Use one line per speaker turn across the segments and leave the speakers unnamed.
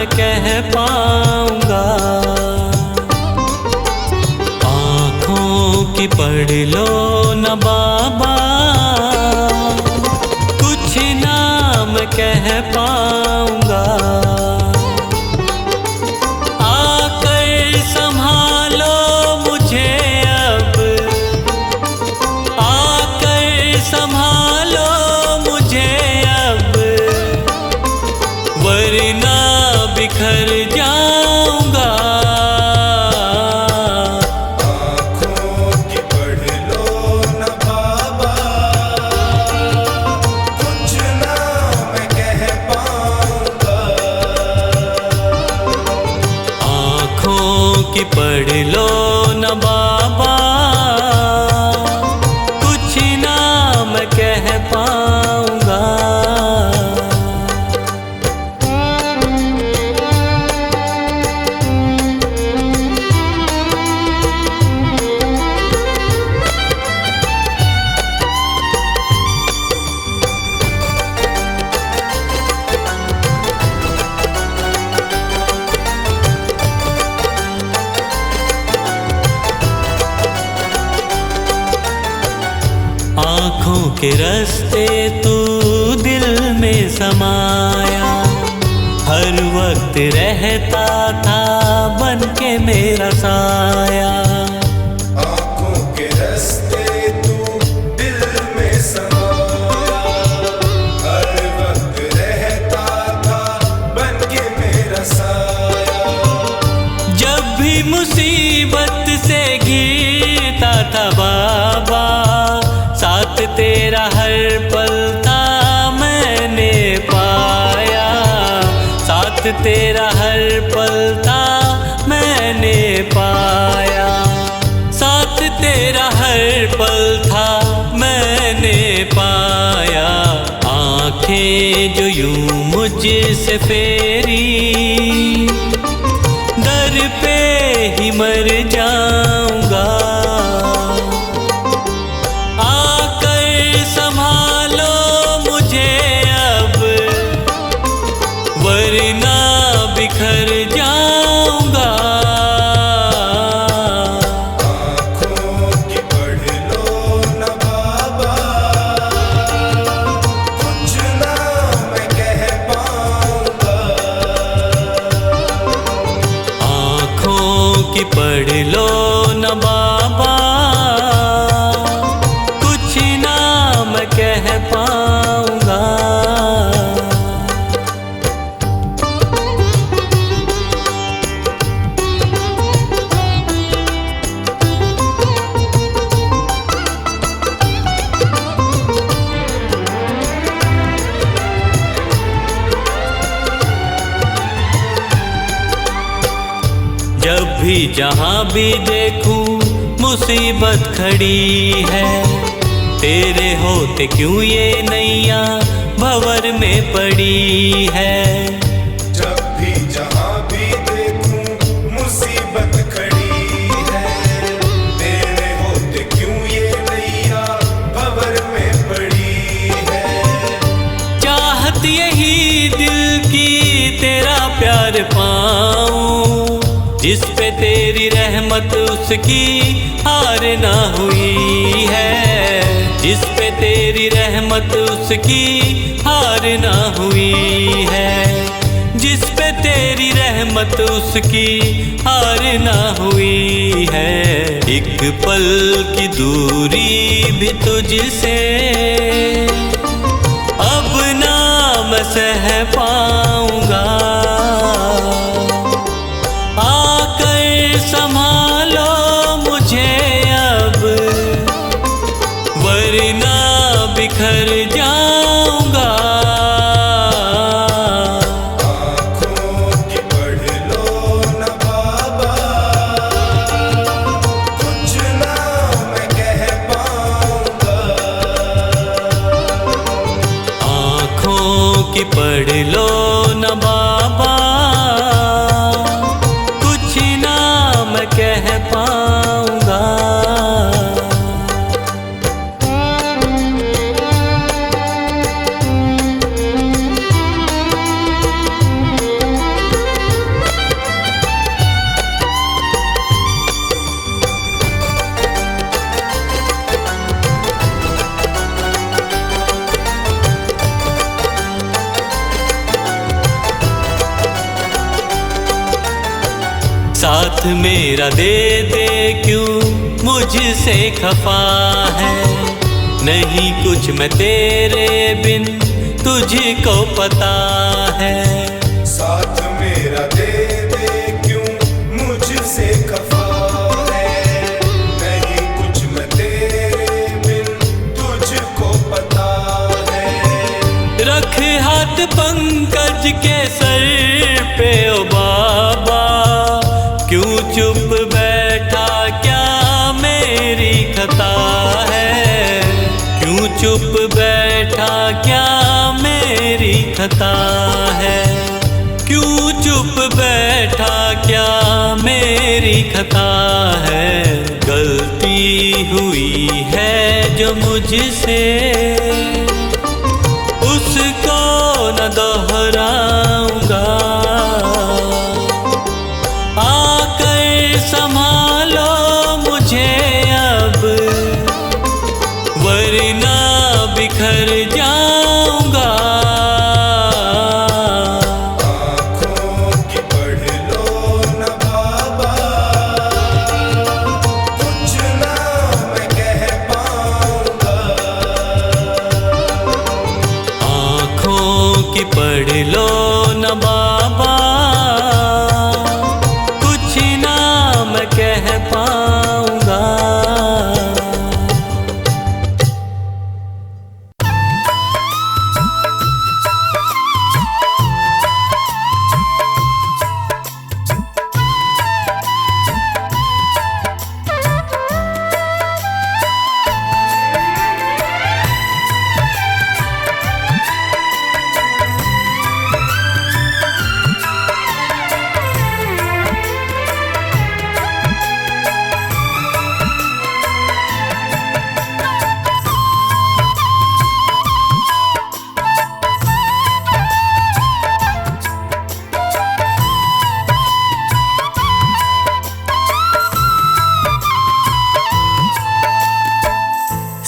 कह पाऊंगा। आँखों की पढ़ लो न बाबा, कुछ नाम कह पाऊंगा। आकर संभालो मुझे अब, आकर संभालो मुझे अब, वरना बिखर जाऊंगा।
आँखों की पढ़ लो न बाबा, कुछ ना मैं कह पाऊंगा।
आँखों की पढ़ लो न बाबा, कुछ ना मैं कह पाऊंगा। आँखों के रास्ते तू दिल में समाया, हर वक्त रहता था बन के मेरा साया।
आँखों के रास्ते तू दिल में समाया, हर वक्त रहता था बन के मेरा साया।
जब भी मुसीबत से घिरता था बाबा, साथ तेरा हर पल था मैंने पाया। साथ तेरा हर पल था मैंने पाया। साथ तेरा हर पल था मैंने पाया। आंखें जो यूं मुझसे फेरी, दर पे ही मर जाऊंगा। आकर संभालो मुझे अब, वरना बिखर जाऊंगा।
आँखों की पढ़ लो न बाबा, कुछ ना मैं कह पाऊंगा।
आँखों की पढ़ लो न बाबा, कुछ ना मैं कह पाऊंगा। जब भी जहाँ भी देखूं मुसीबत खड़ी है, तेरे होते क्यों ये नैया भंवर में पड़ी है।
जब भी जहाँ भी देखूं मुसीबत खड़ी है, तेरे होते क्यों ये नैया भंवर में पड़ी है।
चाहत यही दिल की तेरा प्यार पाऊं, जिस पे तेरी रहमत उसकी हार ना हुई है। जिस पे तेरी रहमत उसकी हार ना हुई है। जिस पे तेरी रहमत उसकी हार ना हुई है। एक पल की दूरी भी तुझसे अब ना मैं सह पाऊंगा। आकर संभालो मुझे अब, वरना बिखर जाऊंगा।
आँखों की पढ़ लो न बाबा, कुछ ना मैं कह पाऊंगा।
आँखों की पढ़ लो न बाबा, कुछ ना मैं कह पाऊंगा। साथ मेरा दे दे क्यों मुझसे खफा है, नहीं कुछ मैं तेरे बिन तुझको पता है।
साथ मेरा दे दे क्यों मुझसे खफा है, नहीं कुछ मैं तेरे बिन तुझको पता है।
रख हाथ पंकज के सर पे ओ बाबा, क्यों चुप बैठा क्या मेरी खता है, क्यों चुप बैठा क्या मेरी खता है, क्यों चुप बैठा क्या मेरी खता है। गलती हुई है जो मुझसे उसको न दोहराऊंगा, आकर संभालो मुझे अब वरना बिखर जाऊंगा।
आँखों की पढ़ लो न बाबा, कुछ ना मैं कह पाऊंगा।
आँखों की पढ़ लो न बाबा, कुछ ना मैं कह पाऊंगा।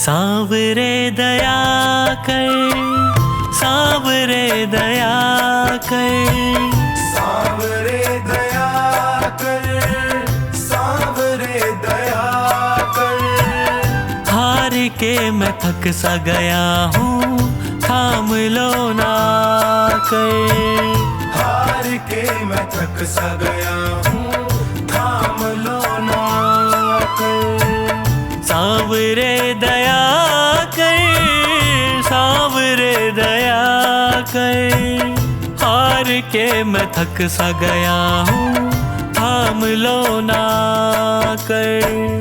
सांवरे दया कर, सांवरे दया कर,
सांवरे दया कर, सांवरे दया कर।
हार के मैं थक सा गया हूँ, थाम लो ना कर।
हार के मैं थक सा गया हूँ, थाम लो ना कर।
सांवरे दया कर, सांवरे दया कर, हार के मैं थक सा गया हूँ, थाम लो ना कर।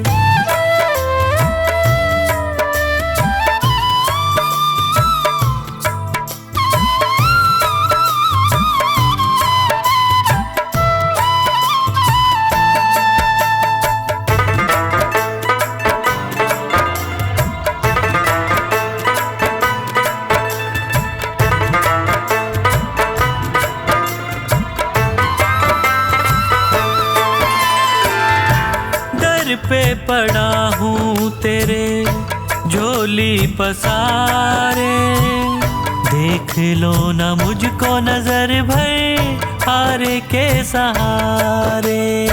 पे पड़ा हूँ तेरे झोली पसारे, देख लो ना मुझको नजर भर हार के सहारे।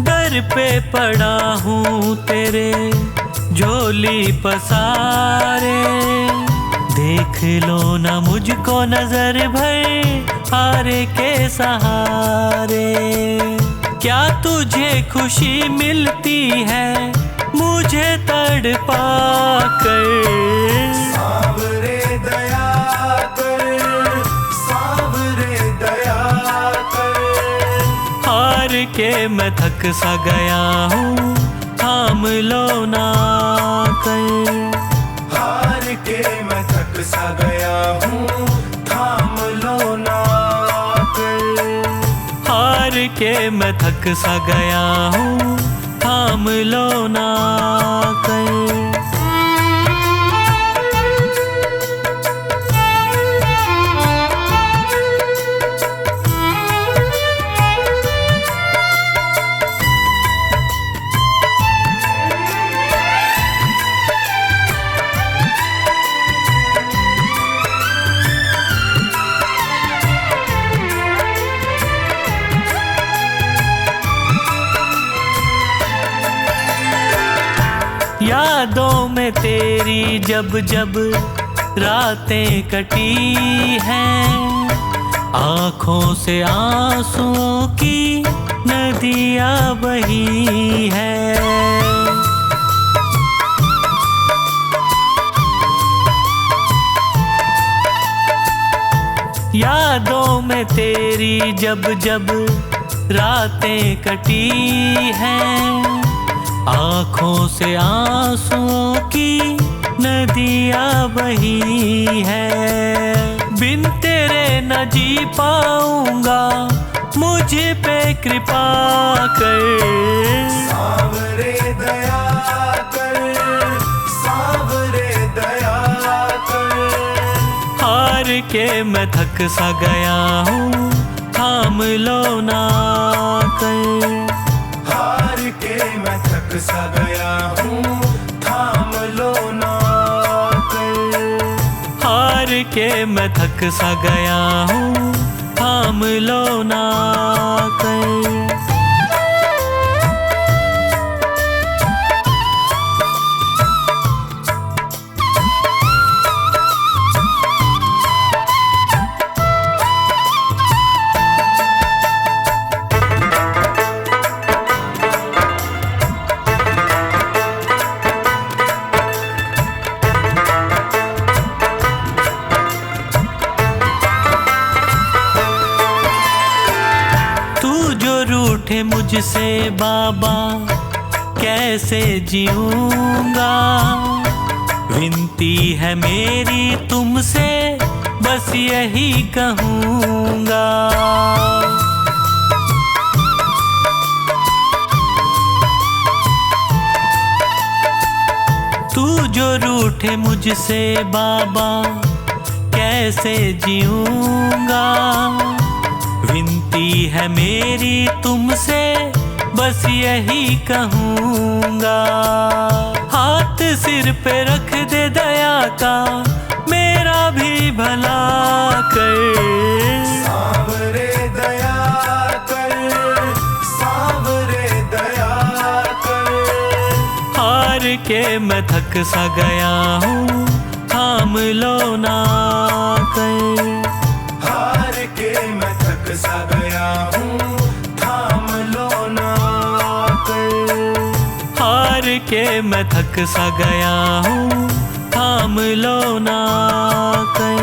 दर पे पड़ा हूँ तेरे झोली पसारे, देख लो ना मुझको नजर भर हार के सहारे। क्या तुझे खुशी मिलती है मुझे तड़पा कर?
सांवरे दया कर, सांवरे दया कर।
हार के मैं थक सा गया हूँ, थाम लो ना कर।
हार के मैं थक सा गया हूँ, थाम लो ना कर।
हार के मैं थक सा गया हूँ, थाम लो ना कर। यादों में तेरी जब जब रातें कटी हैं, आँखों से आंसुओं की नदियाँ बही हैं। यादों में तेरी जब जब रातें कटी हैं, आँखों से आंसुओं की नदियाँ बही हैं। बिन तेरे न जी पाऊंगा, मुझ पे कृपा कर।
सावरे दया कर, सावरे दया कर।
हार के मैं थक सा गया हूँ, थाम लो ना कर।
हार के मैं थक सा गया हूँ, थाम लो ना कर।
हार के मैं थक सा गया हूँ, थाम लो ना कर। रूठे मुझसे बाबा, कैसे जीऊंगा। विनती है मेरी तुमसे, बस यही कहूँगा। तू जो रूठे मुझसे बाबा, कैसे जीऊंगा। विनती है मेरी तुमसे, बस यही कहूँगा। हाथ सिर पे रख दे दया का, मेरा भी भला कर।
सावरे दया कर, सावरे दया कर।
हार के मैं थक सा गया हूँ, थाम लो ना कर।
हार के मैं थक सा गया हूँ, थाम लो ना कर।
हार के मैं थक सा गया हूँ, थाम लो ना कर।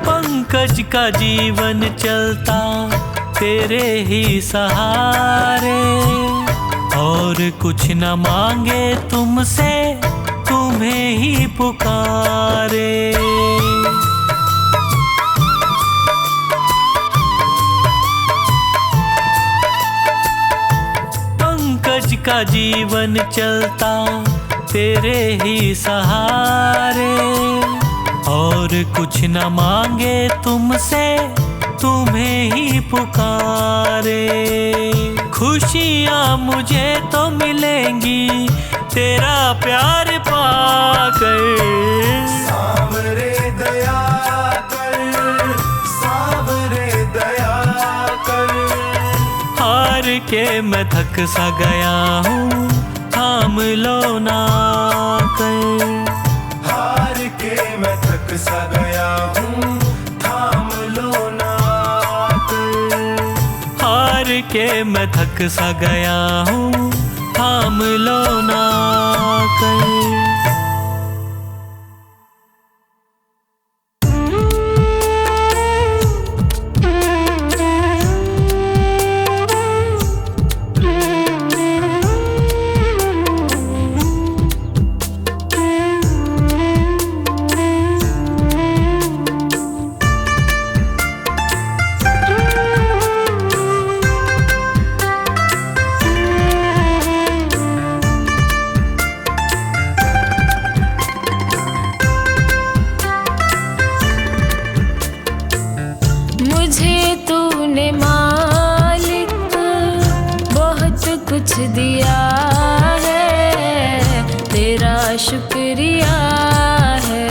पंकज का जीवन चलता तेरे ही सहारे, और कुछ न मांगे तुमसे, तुम्हें ही पुकारे। पंकज का जीवन चलता तेरे ही सहारे, और कुछ न मांगे तुमसे, तुम्हें ही पुकारे। खुशियाँ मुझे तो मिलेंगी तेरा प्यार पाकर।
सावरे दया कर, सावरे दया कर।
हार के मैं थक सा गया हूँ, थाम लो ना कर।
हार के मैं थक सा गया हूँ, थाम लो ना कर।
हार के मैं थक सा गया हूँ, थाम लो ना कर।
तेरा शुक्रिया है,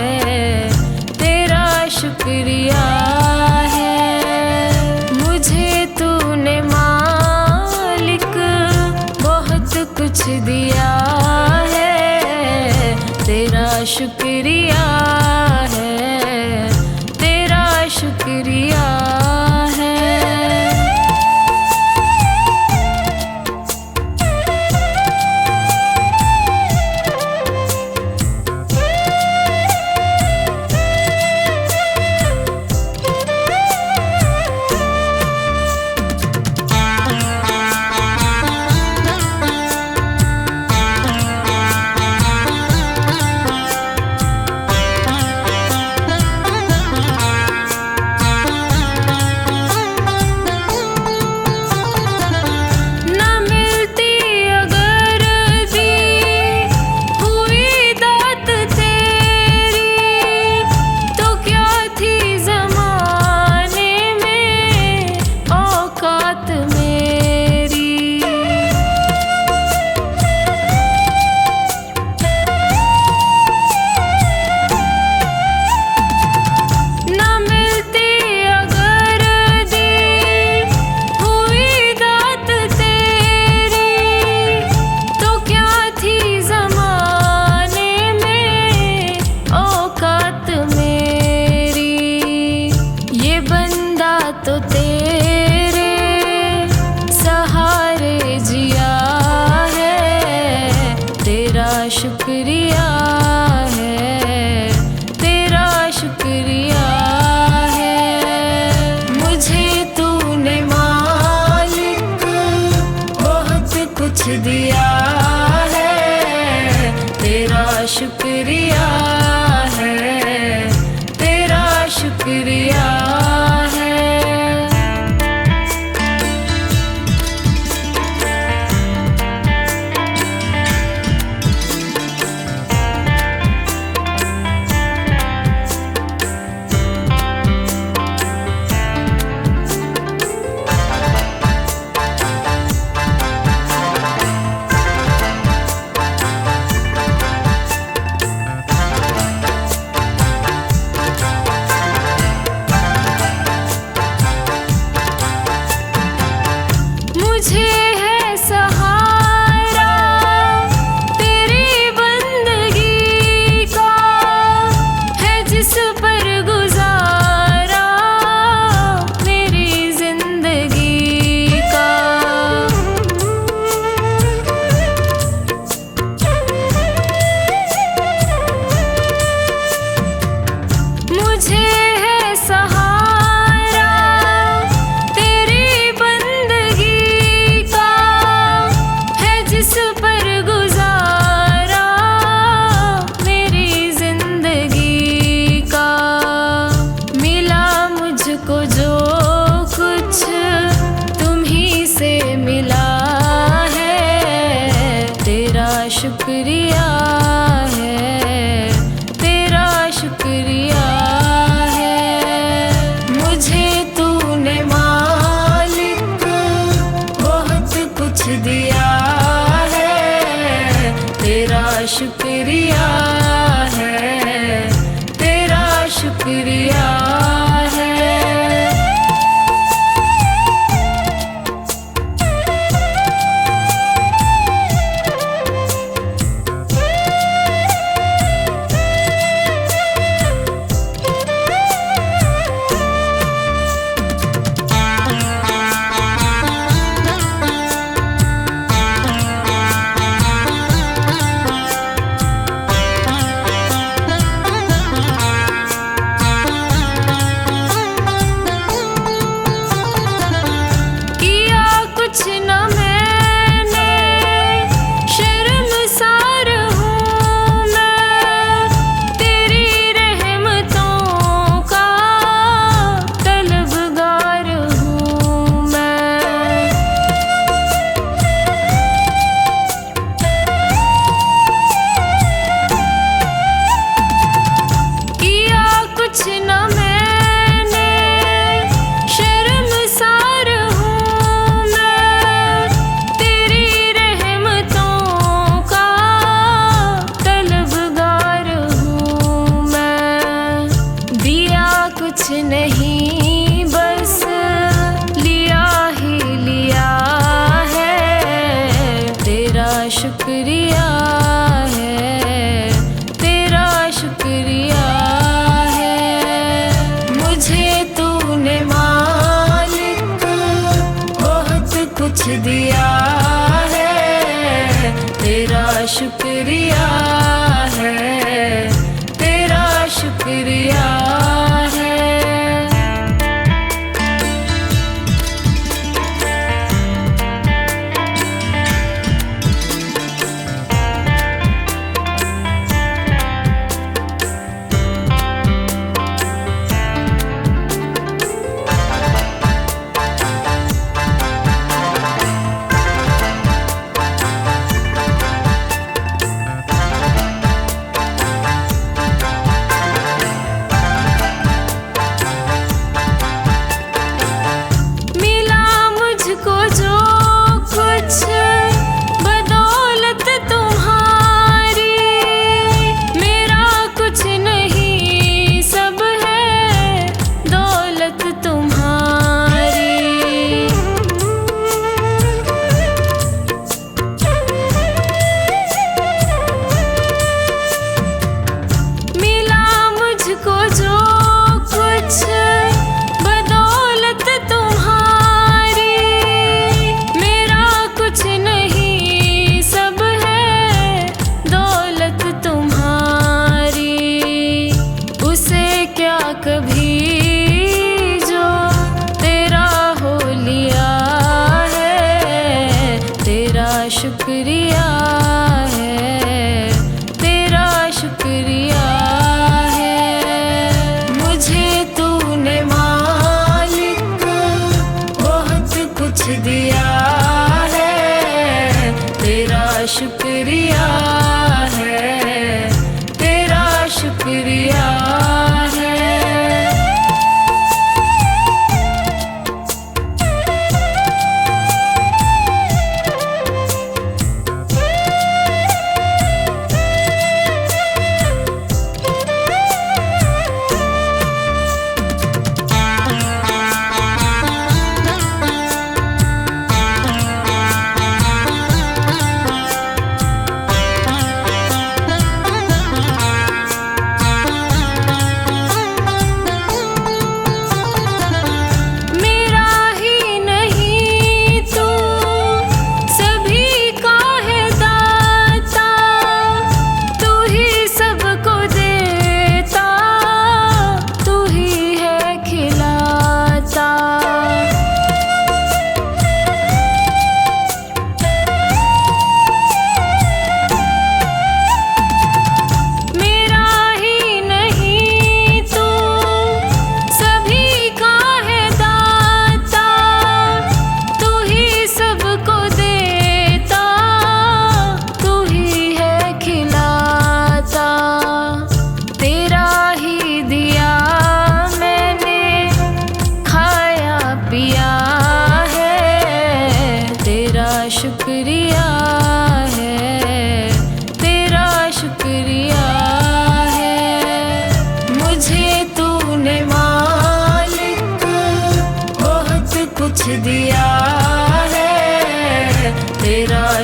तेरा शुक्रिया है। मुझे तूने मालिक बहुत कुछ दिया है, तेरा शुक्रिया है, तेरा शुक्रिया है। तो तेरे सहारे जिया है, तेरा शुक्रिया है, तेरा शुक्रिया है। मुझे तूने मालिक बहुत कुछ दिया है, तेरा शुक्रिया है, तेरा शुक्रिया है।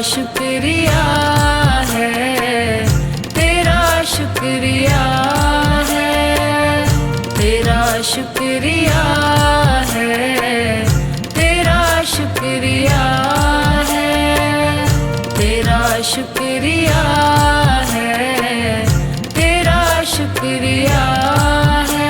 शुक्रिया है, तेरा शुक्रिया है, तेरा शुक्रिया है, तेरा शुक्रिया है, तेरा शुक्रिया है, तेरा शुक्रिया है।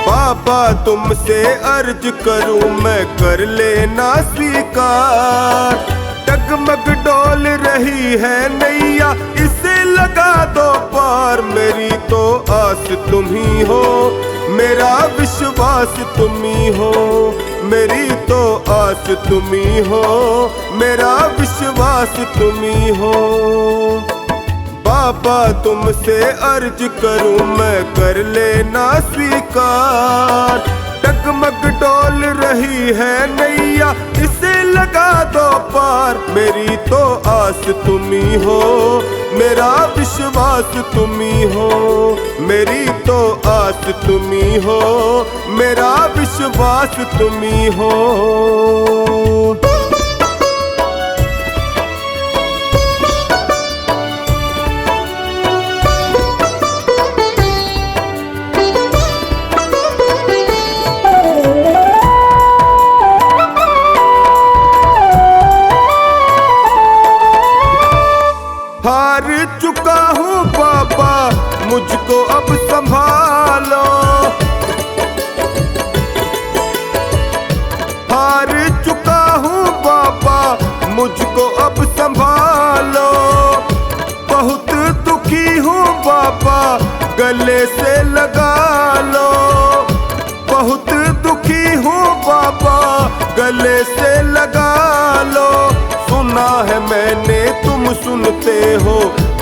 बाबा तुमसे अर्ज करूं मैं, कर लेना स्वीकार। डगमग डोल रही है नैया, इसे लगा दो पार। मेरी तो आस तुम ही हो, मेरा विश्वास तुम ही हो। मेरी तो आस तुम ही हो, मेरा विश्वास तुम ही हो। बाबा तुमसे अर्ज करूं मैं, कर लेना स्वीकार। डगमग डोल रही है नैया, इसे लगा दो पार। मेरी तो आस तुम ही हो, मेरा विश्वास तुम ही हो। मेरी तो आस तुम ही हो, मेरा विश्वास तुम ही हो। हार चुका हूँ बाबा, मुझको अब संभालो। हार चुका हूँ बाबा, मुझको अब संभालो। बहुत दुखी हूँ बाबा, गले से लगा लो। बहुत दुखी हूँ बाबा, गले से लगा लो। सुना है मैंने तुम सुनते हो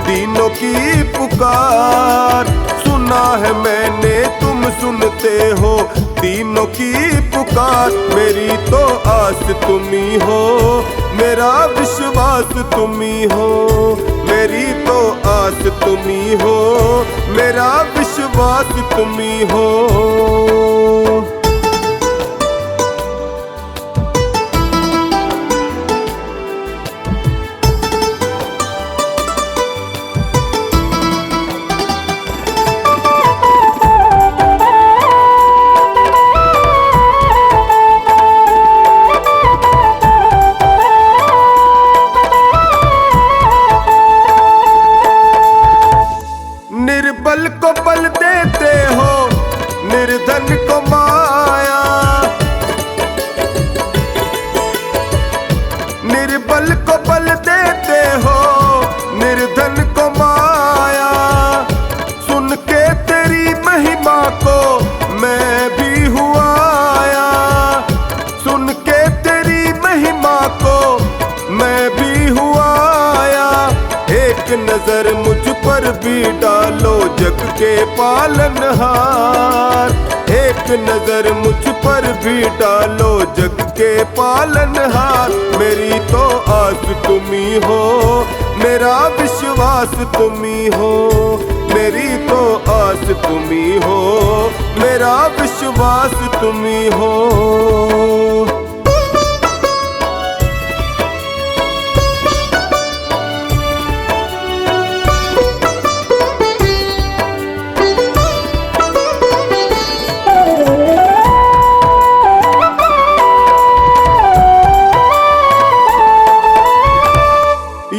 दीनों की पुकार। सुना है मैंने तुम सुनते हो दीनों की पुकार। मेरी तो आस तुम ही हो, मेरा विश्वास तुम ही हो। मेरी तो आस तुम ही हो, मेरा विश्वास तुम ही हो। निर्बल को बल देते हो, निर्धन को माया। निर्बल को बल देते हो, निर्धन को माया। सुन के तेरी महिमा को मैं भी हुआ आया। सुन के तेरी महिमा को मैं भी हुआ आया। एक नजर मुझ पर भी डालो जग के पालनहार। एक नजर मुझ पर भी डालो जग के पालनहार। मेरी तो आस तुम ही हो, मेरा विश्वास तुम ही हो। मेरी तो आस तुम ही हो, मेरा विश्वास तुम ही हो।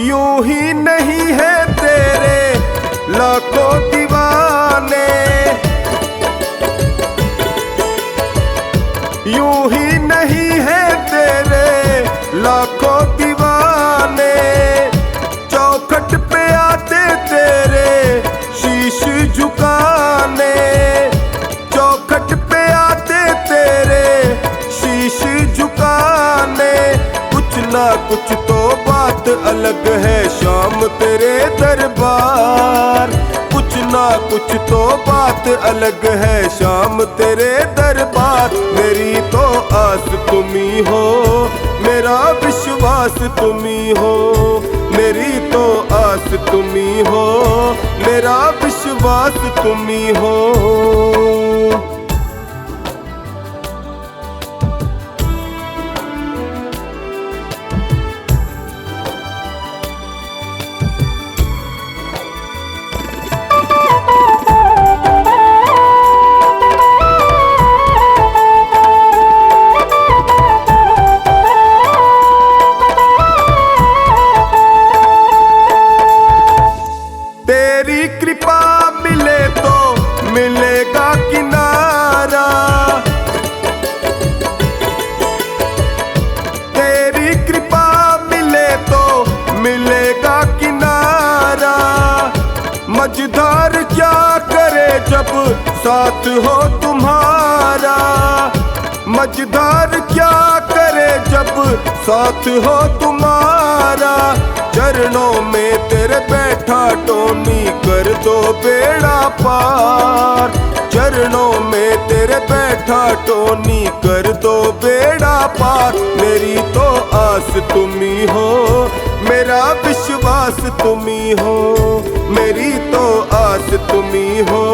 यूं ही नहीं है तेरे लाखों दीवाने। यूं ही नहीं है तेरे लाखों दीवाने। चौखट पे आते तेरे शीश झुकाने। चौखट पे आते तेरे शीश झुकाने। कुछ ना कुछ तो बात अलग है शाम तेरे दरबार। कुछ सुना कुछ तो बात अलग है शाम तेरे दरबार। मेरी तो आस तुम्ही हो, मेरा विश्वास तुम्ही हो। मेरी तो आस तुम्ही हो, मेरा विश्वास तुम्ही हो। तेरी कृपा मिले तो मिलेगा किनारा, तेरी कृपा मिले तो मिलेगा किनारा। मझधार क्या करे जब साथ हो तुम्हारा, मझधार क्या करे जब साथ हो तुम्हारा। चरणों में तेरे बैठा टोनी कर दो बेड़ा पार। चरणों में तेरे बैठा टोनी कर दो बेड़ा पार। मेरी तो आस तुम्ही हो, मेरा विश्वास तुम्ही हो। मेरी तो आस तुम्ही हो,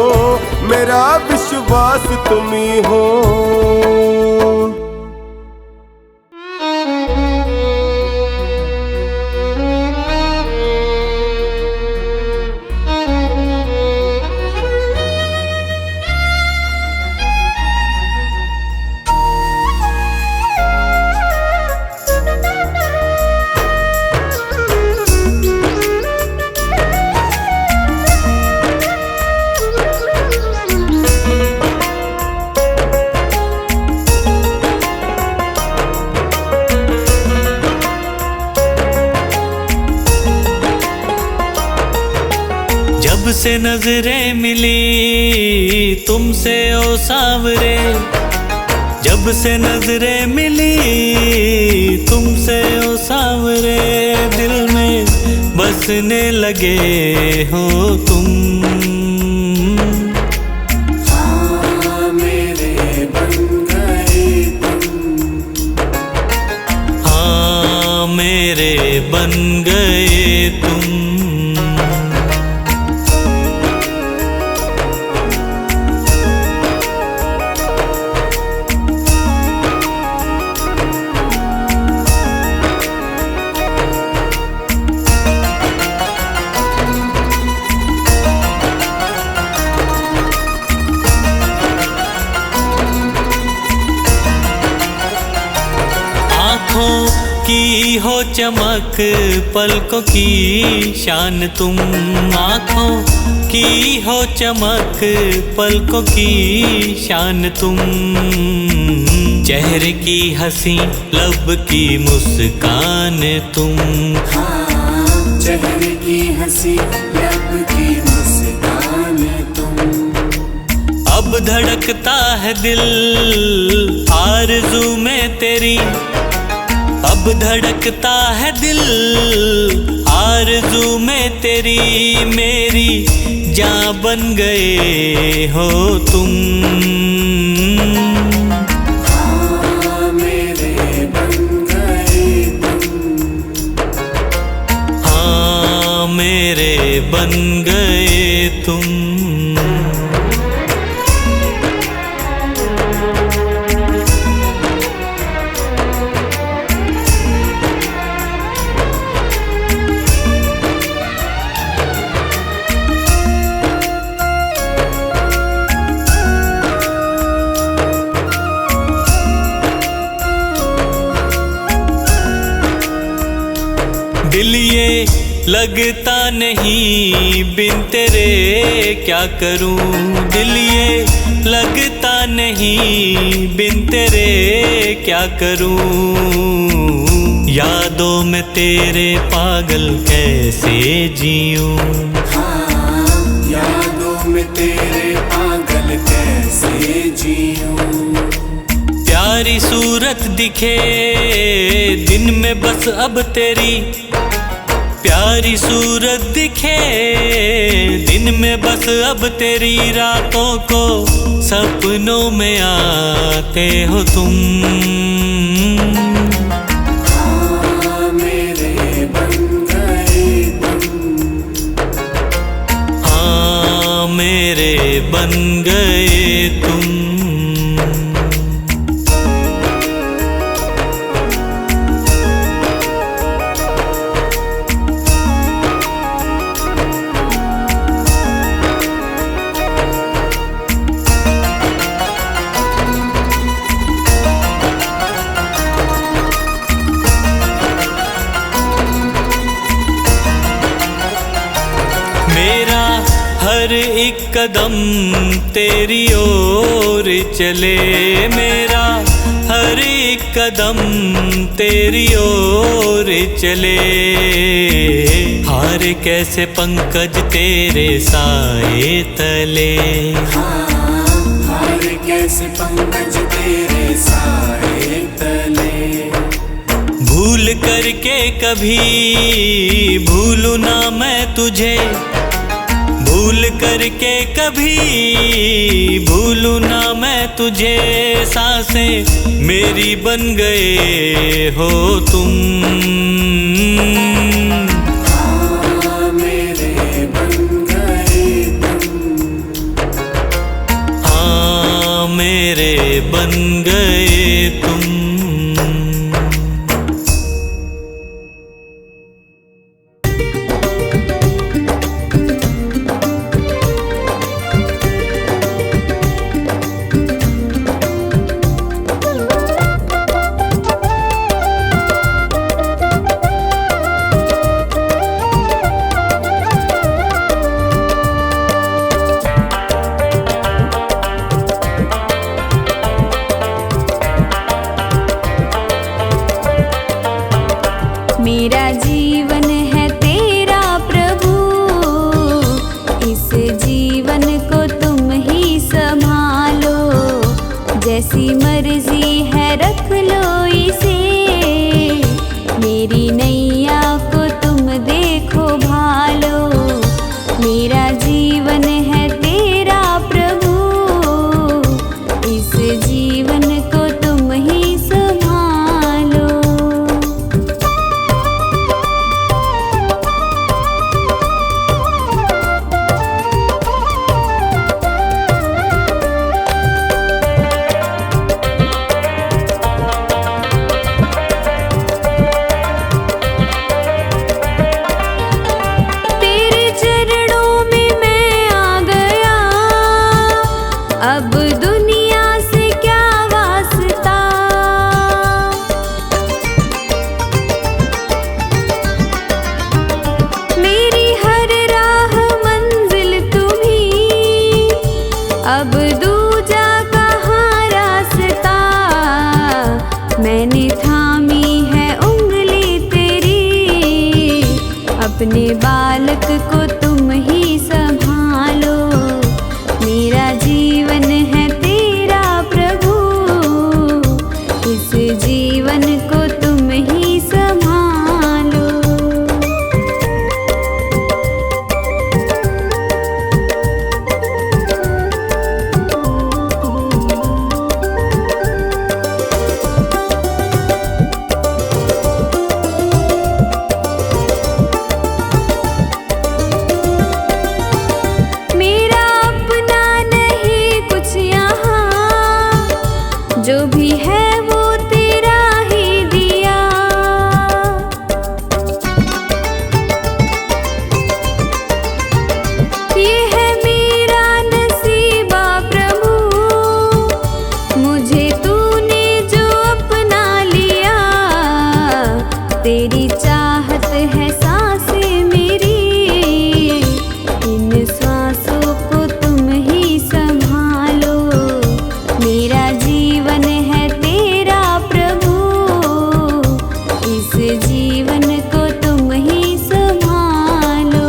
मेरा विश्वास तुम्ही हो।
जब से नजरें मिली तुमसे ओ सांवरे, जब से नजरें मिली तुमसे ओ सांवरे। दिल में बसने लगे हो तुम।
हाँ मेरे बन गए तुम,
हाँ मेरे बन गए तुम। की हो चमक पलकों की शान तुम। आँखों की हो चमक पलकों की शान तुम। चेहरे की हंसी लब की मुस्कान तुम।
हाँ चेहरे की हंसी लब की मुस्कान तुम।
अब धड़कता है दिल आरज़ू में तेरी, अब धड़कता है दिल आरज़ू में तेरी। मेरी जान बन गए हो तुम।
हाँ मेरे बन गए तुम,
हाँ मेरे बन गए तुम। दिल ये लगता नहीं बिन तेरे क्या करूं। दिल ये लगता नहीं बिन तेरे क्या करूं। यादों में तेरे पागल कैसे जीऊं।
हाँ यादों में तेरे पागल कैसे जीऊं।
प्यारी सूरत दिखे दिन में बस अब तेरी, प्यारी सूरत दिखे दिन में, बस अब तेरी रातों को सपनों में आते हो तुम।
हाँ मेरे बन गए तुम,
हाँ मेरे बन गए तुम। मेरा हर एक कदम तेरी ओर चले, मेरा हर एक कदम तेरी ओर चले। हार कैसे पंकज तेरे साए तले,
हार कैसे पंकज तेरे साए तले।
भूल करके कभी भूलूं ना मैं तुझे, भूल करके कभी भूलूं ना मैं तुझे। सांसें मेरी बन गए हो तुम,
हाँ मेरे बन गए तुम,
हाँ मेरे बन गए तुम।
मेरा जीवन है तेरा प्रभु, इस जीवन को तुम ही संभालो। जैसी मर्जी है रख लो इसे, मेरी नैया को तुम देखो भालो। मेरा जीवन है तेरा प्रभु, इस जीवन को तुम ही संभालो। तेरे चरणों में मैं आ गया, अब दुनिया से क्या वास्ता। मेरी हर राह मंजिल तुम्ही, अब दूजा कहाँ रास्ता। मैंने थामी है उंगली तेरी, अपने बालक को तुम ही संभालो। मेरा जीवन है तेरा प्रभु, इस जीवन को तुम ही संभालो। मेरा अपना नहीं कुछ यहाँ, जो भी है वो तेरा ही दिया। ये है मेरा नसीबा प्रभु, मुझे तूने जो अपना लिया। तेरी चाहत है सांसें मेरी, इन सांसों को तुम ही संभालो। मेरा जीवन है तेरा प्रभु, इस जीवन को तुम ही संभालो।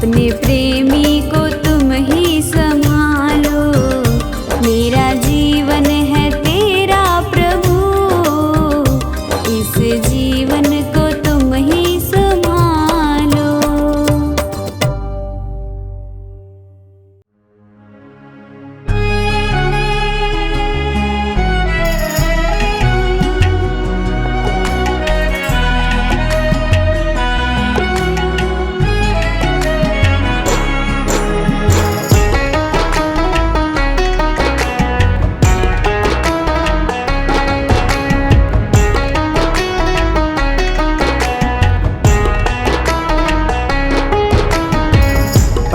अपने प्रेमी को तुम ही संभालो। मेरा जीवन है तेरा प्रभु, इस जीवन को तुम ही संभालो।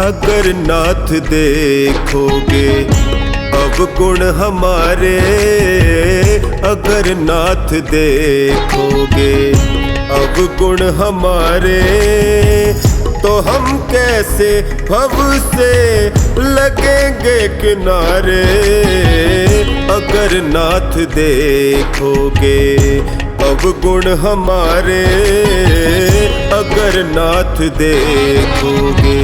अगर नाथ देखोगे अवगुण हमारे, अगर नाथ देखोगे अवगुण हमारे, तो हम कैसे भव से लगेंगे किनारे। अगर नाथ देखोगे अवगुण हमारे, अगर नाथ देखोगे।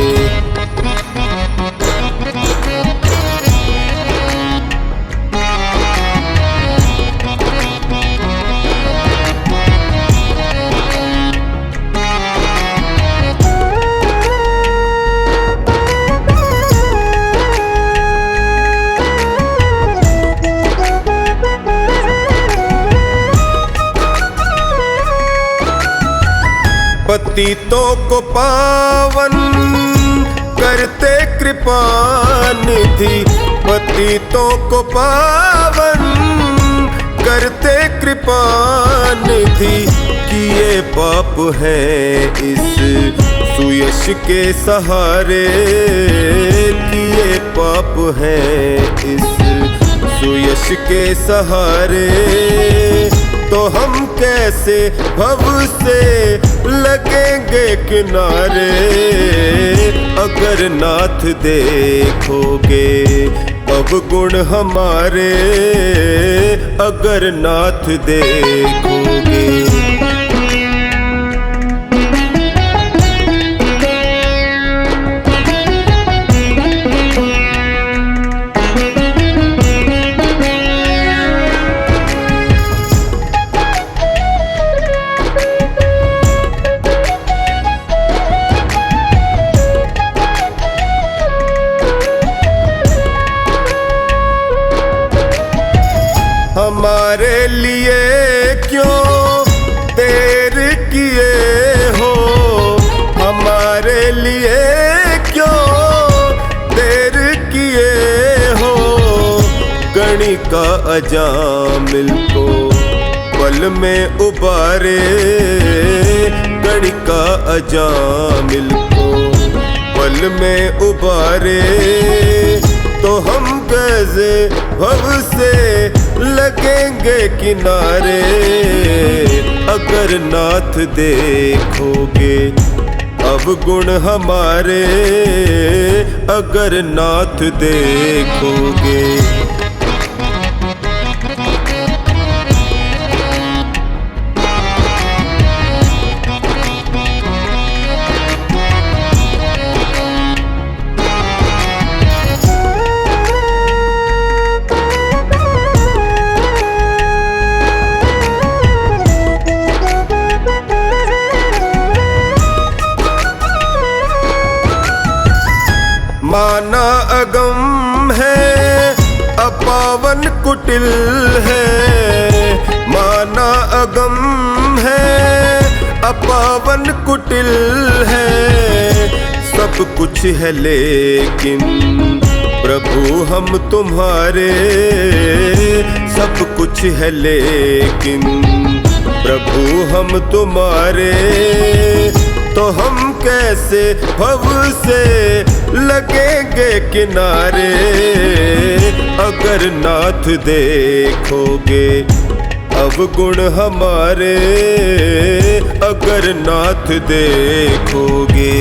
पतितों को पावन करते कृपा निधि, पतितों को पावन करते कृपा निधि। किए पाप हैं इस सुयश के सहारे, किए पाप हैं इस सुयश के सहारे, तो हम कैसे भव से लगेंगे किनारे। अगर नाथ देखोगे अवगुण हमारे, अगर नाथ देखोगे। हमारे लिए क्यों देर किए हो, हमारे लिए क्यों देर किए हो। गणिका अजामिल को पल में उबारे, गणिका अजामिल को पल में उबारे, तो हम कैसे भव से लगेंगे किनारे। अगर नाथ देखोगे अवगुण हमारे, अगर नाथ देखोगे। माना अगम है अपावन कुटिल है, माना अगम है अपावन कुटिल है। सब कुछ है लेकिन प्रभु हम तुम्हारे, सब कुछ है लेकिन प्रभु हम तुम्हारे, तो हम कैसे भव से लगेंगे किनारे। अगर नाथ देखोगे अवगुण हमारे, अगर नाथ देखोगे।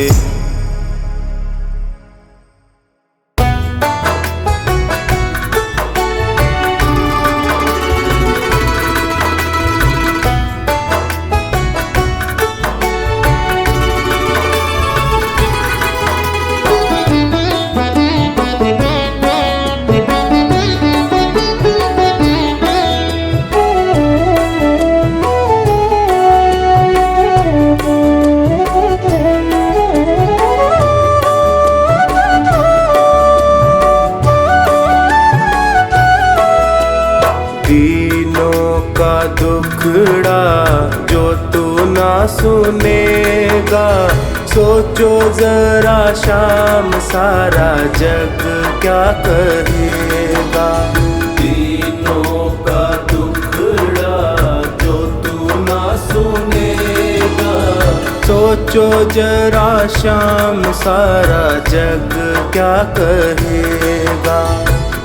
सुनेगा। सोचो जरा शाम सारा जग क्या कहेगा। तीनों का दुखड़ा जो तू ना सुनेगा। सोचो जरा शाम सारा जग क्या कहेगा।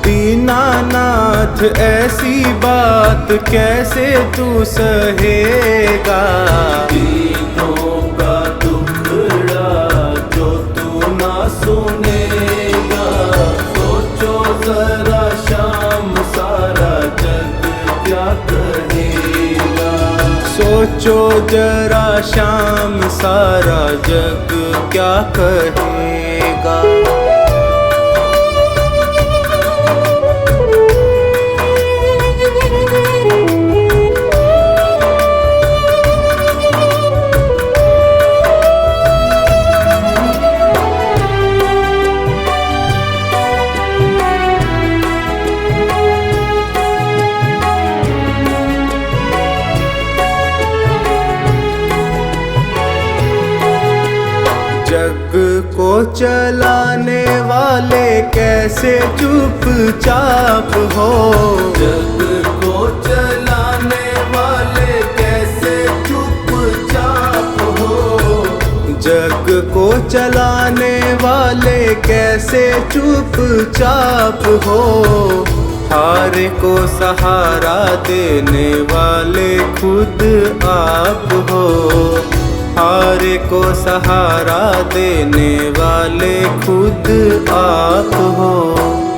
दीनानाथ ऐसी बात कैसे तू सहेगा। तीनों का दुखड़ा जो तू ना सुनेगा। सोचो जरा शाम सारा जग क्या कहेगा। सोचो जरा शाम सारा जग क्या कहेगा। जग को चलाने वाले कैसे चुपचाप हो। जग को चलाने वाले कैसे चुपचाप हो। जग को चलाने वाले कैसे चुपचाप हो। हारे को सहारा देने वाले खुद आप हो। हारे को सहारा देने वाले खुद आप हो।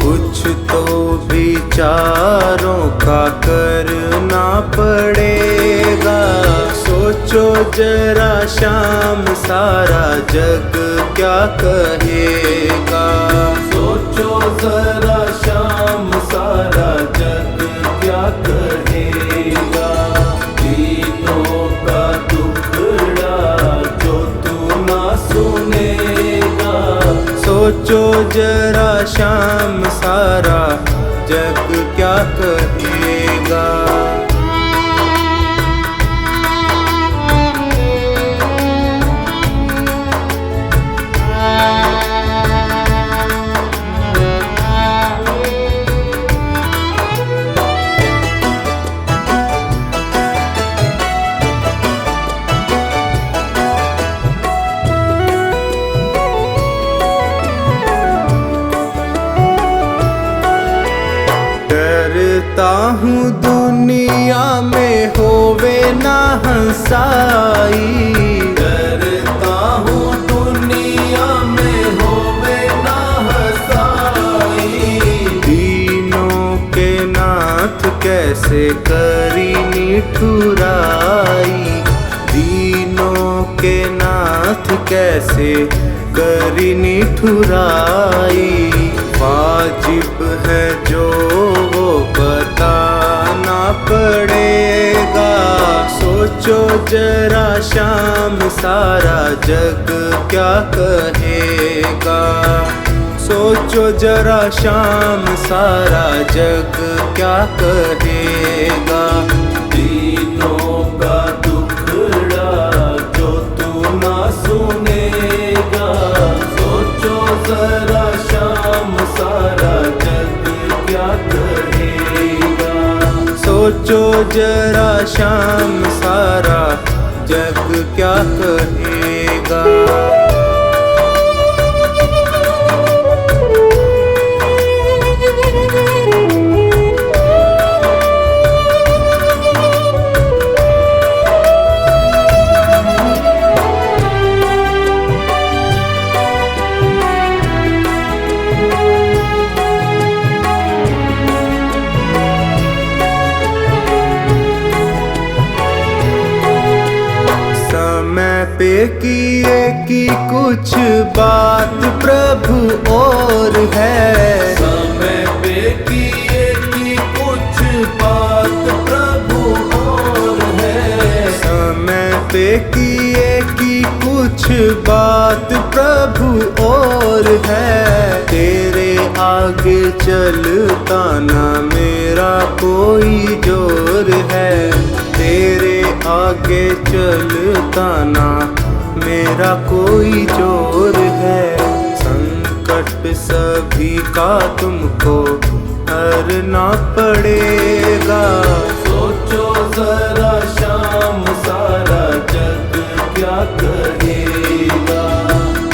कुछ तो विचारों का करना पड़ेगा। सोचो जरा शाम सारा जग क्या कहेगा। सोचो जरा शाम सारा जग क्या कहेगा। तीनों का दुखड़ा जो तू ना सुनेगा। सोचो जरा शाम सारा जग क्या कहेगा। डरता हूँ दुनिया में होवे ना हंसाई। डरता हूँ दुनिया में होवे ना हंसाई। दीनों के नाथ कैसे करी निठुराई। दीनों के नाथ कैसे करी निठुराई। वाजिब है जो वो बताना पड़ेगा। सोचो जरा शाम सारा जग क्या कहेगा। सोचो जरा शाम सारा जग क्या कहेगा। तीनों का दुखड़ा जो तू ना सुनेगा। सोचो जरा शाम सारा जग क्या कहेगा। सोचो जरा शाम सारा जग क्या कहेगा। पे किए की कुछ बात प्रभु और है। समय पे किए की कुछ बात प्रभु और है। समय पे किए की कुछ बात प्रभु और है। तेरे आगे चलता ना मेरा कोई जोर है। तेरे आगे चलता ना मेरा कोई जोर है। संकट सभी का तुमको हरना पड़ेगा। सोचो जरा शाम सारा जग क्या कहेगा।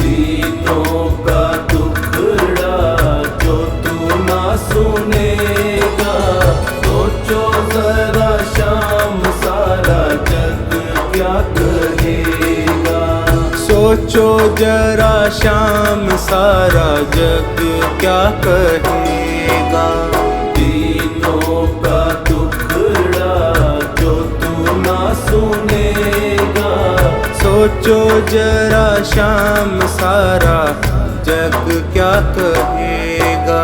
दीनों का दुखड़ा जो तू ना सुनेगा। सोचो जरा शाम सारा जग क्या कहेगा। सोचो जरा शाम सारा जग क्या कहेगा। दीनों का दुखड़ा जो तू ना सुनेगा। सोचो जरा शाम सारा जग क्या कहेगा।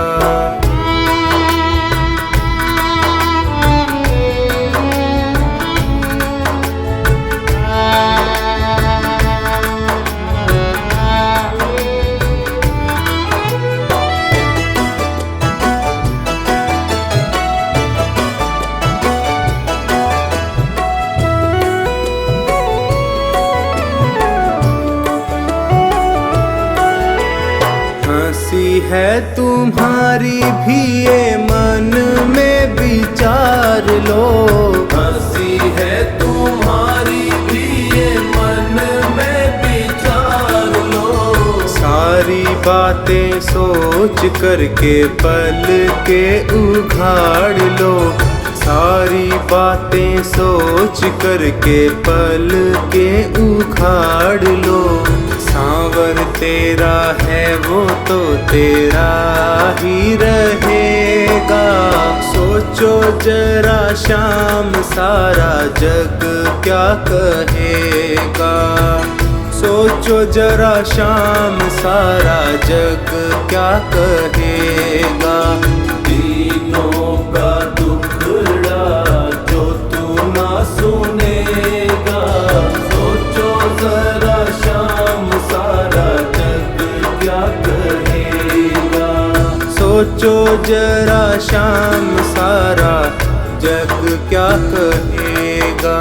हंसी है तुम्हारी भी ये मन में विचार लो। हंसी है तुम्हारी भी ये मन में विचार लो। सारी बातें सोच करके पल के उघाड़ लो। सारी बातें सोच करके पल के उखाड़ लो। सांवर तेरा है वो तो तेरा ही रहेगा। सोचो जरा शाम सारा जग क्या कहेगा। सोचो जरा शाम सारा जग क्या कहेगा। दीनों का दुखड़ा जो तू ना सुनेगा। सोचो जरा शाम सारा जग क्या कहेगा। सोचो जरा शाम सारा जग क्या कहेगा।